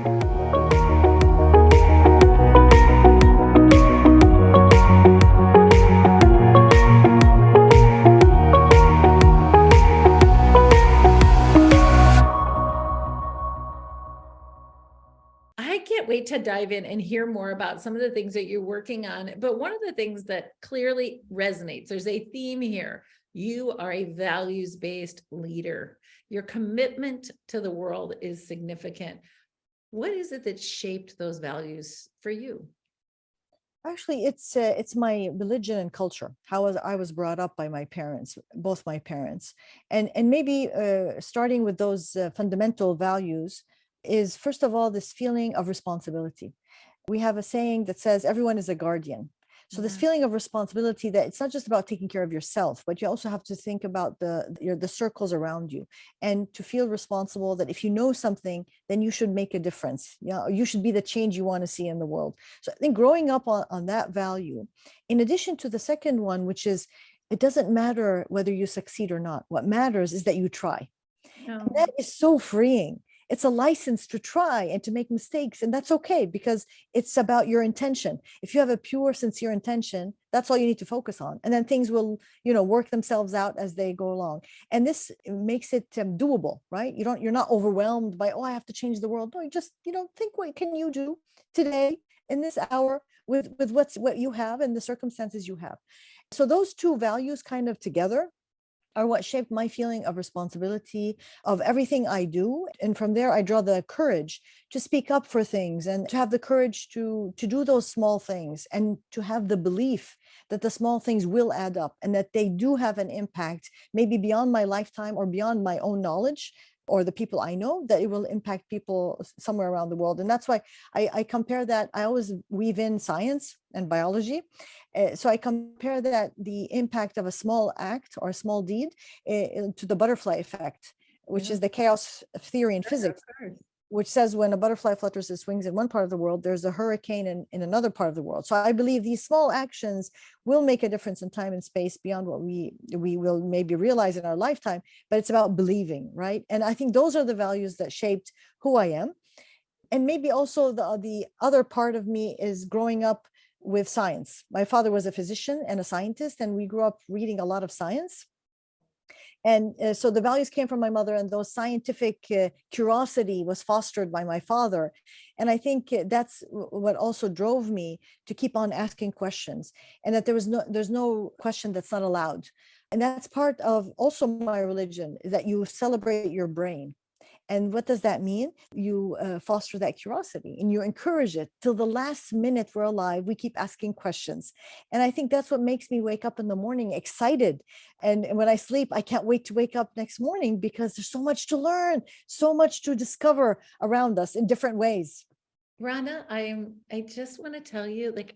I can't wait to dive in and hear more about some of the things that you're working on. But one of the things that clearly resonates, there's a theme here. You are a values-based leader. Your commitment to the world is significant. What is it that shaped those values for you? Actually, it's my religion and culture. How I was brought up by my parents, both my parents, and maybe starting with those fundamental values is first of all this feeling of responsibility. We have a saying that says everyone is a guardian. So this Yeah. feeling of responsibility that it's not just about taking care of yourself, but you also have to think about the circles around you, and to feel responsible that if you know something, then you should make a difference. Yeah, you should be the change you want to see in the world. So I think growing up on that value, in addition to the second one, which is it doesn't matter whether you succeed or not. What matters is that you try. And No. that is so freeing. It's a license to try and to make mistakes. And that's okay because it's about your intention. If you have a pure, sincere intention, that's all you need to focus on. And then things will, work themselves out as they go along. And this makes it doable, right? You're not overwhelmed by, oh, I have to change the world. No, you just, think what can you do today in this hour with what you have and the circumstances you have. So those two values kind of together are what shaped my feeling of responsibility of everything I do. And from there, I draw the courage to speak up for things and to have the courage to do those small things and to have the belief that the small things will add up and that they do have an impact, maybe beyond my lifetime or beyond my own knowledge or the people I know, that it will impact people somewhere around the world. And that's why I compare that. I always weave in science and biology. So I compare that the impact of a small act or a small deed to the butterfly effect, which is the chaos theory in physics, which says when a butterfly flutters its wings in one part of the world, there's a hurricane in another part of the world. So I believe these small actions will make a difference in time and space beyond what we will maybe realize in our lifetime, but it's about believing, right? And I think those are the values that shaped who I am. And maybe also the other part of me is growing up with science. My father was a physician and a scientist, and we grew up reading a lot of science. And so the values came from my mother, and those scientific curiosity was fostered by my father. And I think that's what also drove me to keep on asking questions, and that there's no question that's not allowed. And that's part of also my religion, is that you celebrate your brain. And what does that mean? You foster that curiosity and you encourage it till the last minute we're alive. We keep asking questions. And I think that's what makes me wake up in the morning excited. And when I sleep, I can't wait to wake up next morning because there's so much to learn, so much to discover around us in different ways. Rana, I just want to tell you, like,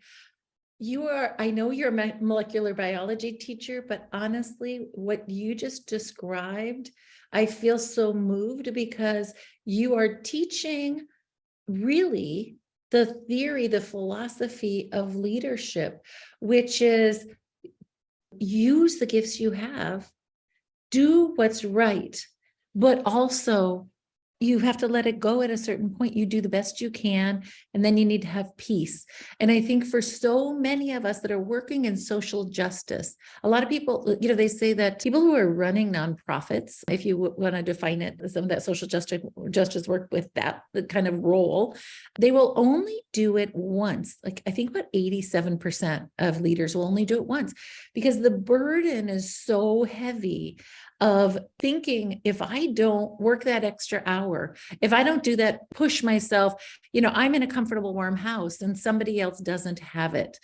I know you're a molecular biology teacher, but honestly, what you just described, I feel so moved because you are teaching really the theory, the philosophy of leadership, which is use the gifts you have, do what's right, but also you have to let it go at a certain point. You do the best you can, and then you need to have peace. And I think for so many of us that are working in social justice, a lot of people, they say that people who are running nonprofits, if you want to define it, some of that social justice work with that kind of role, they will only do it once. Like I think about 87% of leaders will only do it once because the burden is so heavy of thinking, if I don't work that extra hour, if I don't do that, push myself, I'm in a comfortable, warm house and somebody else doesn't have it.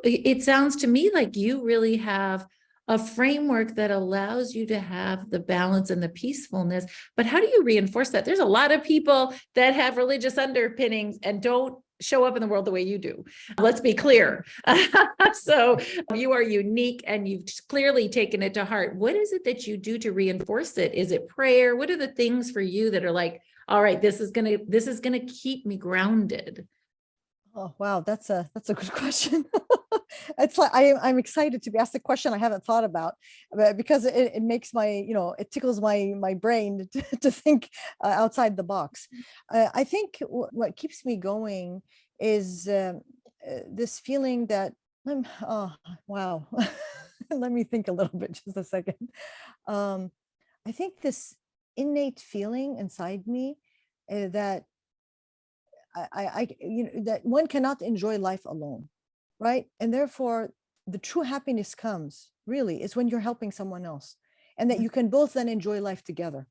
It sounds to me like you really have a framework that allows you to have the balance and the peacefulness, but how do you reinforce that? There's a lot of people that have religious underpinnings and don't show up in the world the way you do. Let's be clear. So you are unique and you've clearly taken it to heart. What is it that you do to reinforce it? Is it prayer? What are the things for you that are like, all right, this is gonna keep me grounded? Oh, wow, that's a good question. It's like I'm excited to be asked a question I haven't thought about, but because it makes my, it tickles my brain to think outside the box. I think what keeps me going is this feeling that oh wow, let me think a little bit, just a second. Um, I think this innate feeling inside me that that one cannot enjoy life alone, right? And therefore, the true happiness comes really is when you're helping someone else, and that you can both then enjoy life together.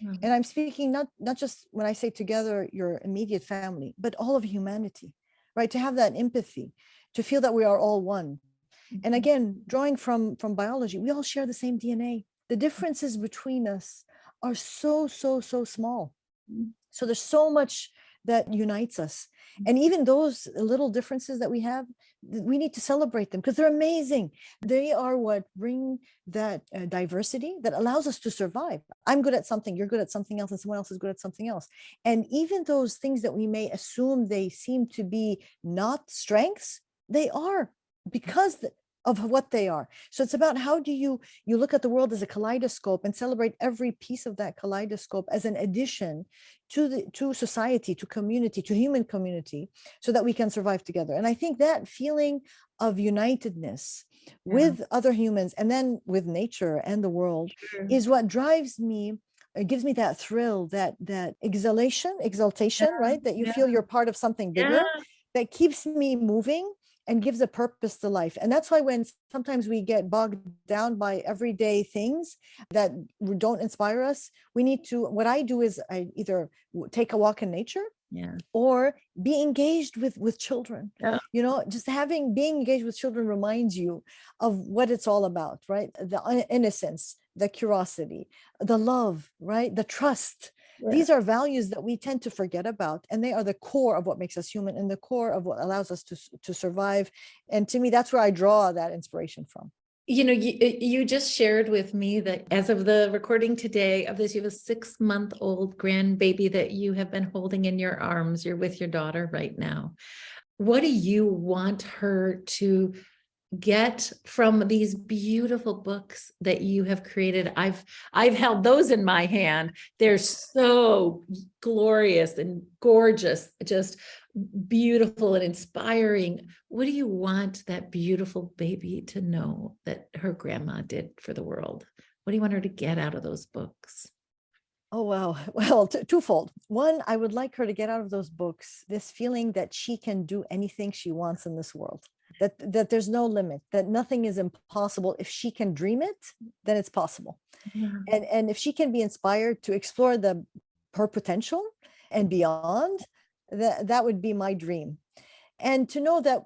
And I'm speaking not just when I say together, your immediate family, but all of humanity, right? To have that empathy, to feel that we are all one. And again, drawing from biology, we all share the same DNA. The differences between us are so small. So there's so much that unites us. And even those little differences that we have, we need to celebrate them because they're amazing. They are what bring that diversity that allows us to survive. I'm good at something, you're good at something else, and someone else is good at something else. And even those things that we may assume they seem to be not strengths, they are, because of what they are. So it's about how do you look at the world as a kaleidoscope and celebrate every piece of that kaleidoscope as an addition to society, to community, to human community, so that we can survive together. And I think that feeling of unitedness with other humans and then with nature and the world is what drives me. It gives me that thrill, that exaltation, right? That you feel you're part of something bigger, that keeps me moving and gives a purpose to life. And that's why when sometimes we get bogged down by everyday things that don't inspire us, we need to, what I do is I either take a walk in nature or be engaged with children. Just being engaged with children reminds you of what it's all about, right? The innocence, the curiosity, the love, right? The trust. These are values that we tend to forget about, and they are the core of what makes us human and the core of what allows us to survive. And to me, that's where I draw that inspiration from. You just shared with me that as of the recording today of this, you have a 6-month-old grandbaby that you have been holding in your arms. You're with your daughter right now. What do you want her to get from these beautiful books that you have created? I've held those in my hand. They're so glorious and gorgeous, just beautiful and inspiring. What do you want that beautiful baby to know that her grandma did for the world? What do you want her to get out of those books? Oh, wow. Well, twofold. One, I would like her to get out of those books this feeling that she can do anything she wants in this world, that there's no limit, that nothing is impossible. If she can dream it, then it's possible. And if she can be inspired to explore her potential and beyond, that would be my dream. And to know that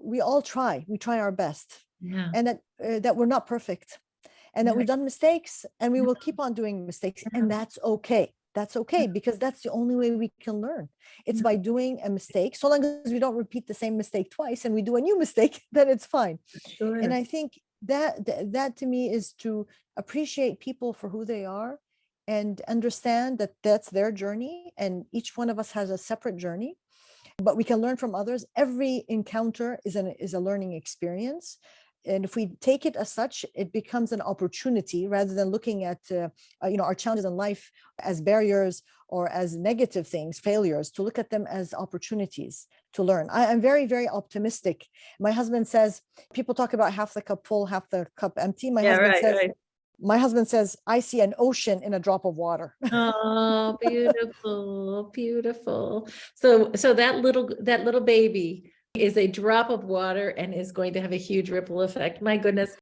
we try our best, and that we're not perfect, and that we've done mistakes, and we will keep on doing mistakes, and that's okay. That's okay, because that's the only way we can learn. It's by doing a mistake. So long as we don't repeat the same mistake twice and we do a new mistake, then it's fine. And I think that to me is to appreciate people for who they are and understand that that's their journey, and each one of us has a separate journey, but we can learn from others. Every encounter is a learning experience. And if we take it as such, it becomes an opportunity rather than looking at our challenges in life as barriers or as negative things, failures, to look at them as opportunities to learn. I'm very, very optimistic. My husband says, people talk about half the cup full, half the cup empty. My husband says, I see an ocean in a drop of water. Oh, beautiful, beautiful. So that little baby is a drop of water and is going to have a huge ripple effect. My goodness.